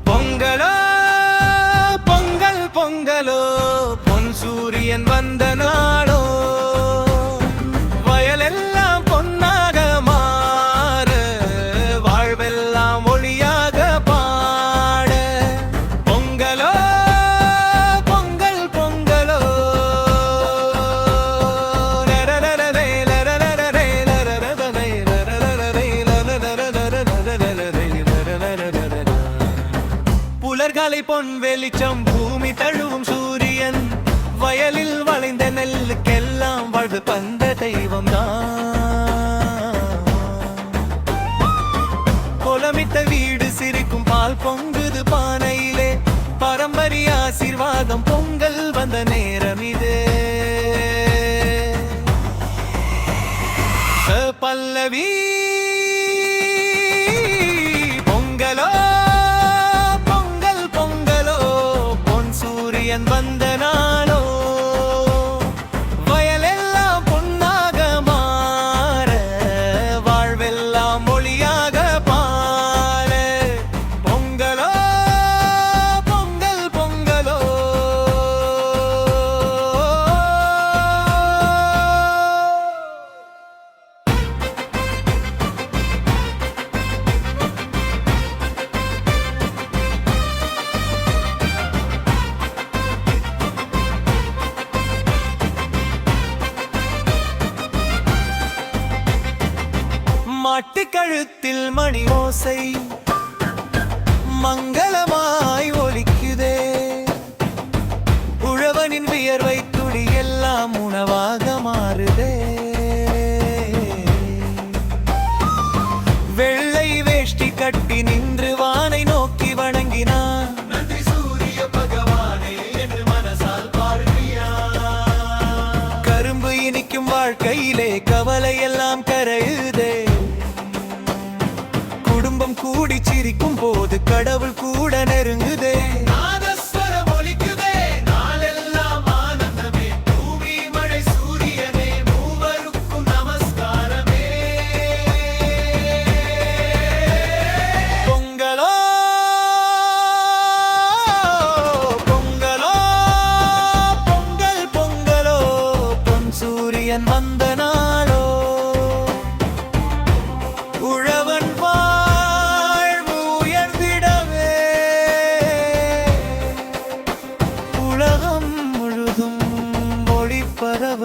பொங்கலோ பொங்கல் பொங்கலோ பொன் சூரியன் வந்த நாளோ வயலெல்லாம் பொன்னாக மாற வாழ்வெல்லாம் ஒளியாக பாட பொங்கலோ பொங்கல் பொங்கலோ புலர்காலை பொன் வெளிச்சம் பூமி தழுவும் சூரியன் வயலில் வளைந்த நெல்லுக்கெல்லாம் வாழ்வு தந்த தெய்வம் தான். கோலமிட்ட வீடு சிரிக்கும் பால் பொங்குது பானையிலே பாரம்பரிய ஆசீர்வாதம் பொங்கல் வந்த நேரம் இதே. பல்லவி பொங்கலோ பொங்கல் பொங்கலோ பொன் சூரியன் வந்த நாளோ வயலெல்லாம் பொன்னாக மாற வாழ்வெல்லாம் மொழியாக பாட பொங்கலோ பொங்கல் பொங்கலோ. மாட்டு கழுத்தில் மணி ஓசை மங்களமாய் ஒலிக்குதே. உழவனின் வியர்வை துளி எல்லாம் உணவாக மாறுதே. வெள்ளை வேஷ்டி கட்டி நின்று வானை நோக்கி வணங்கினான். நன்றி சூரிய பகவானே என்று மனசால் பாடுறியா. கரும்பு இனிக்கும் வாழ்க்கையிலே கவலை எல்லாம் கரையுதே. குடும்பம் கூடி சிரிக்கும் போது கடவுள் கூட நெருங்குதே. நாதஸ்வரம் ஒலிக்குதே நாளெல்லாம் ஆனந்தமே. பூமி மழை சூரியனே மூவருக்கும் நமஸ்காரமே. பொங்கலோ பொங்கலோ பொங்கல் பொங்கலோ பொன் சூரியன் வந்த நாளோ உழவன் வாழ்வு உயர்ந்திடவே உலகம் முழுதும் ஒளி பரவ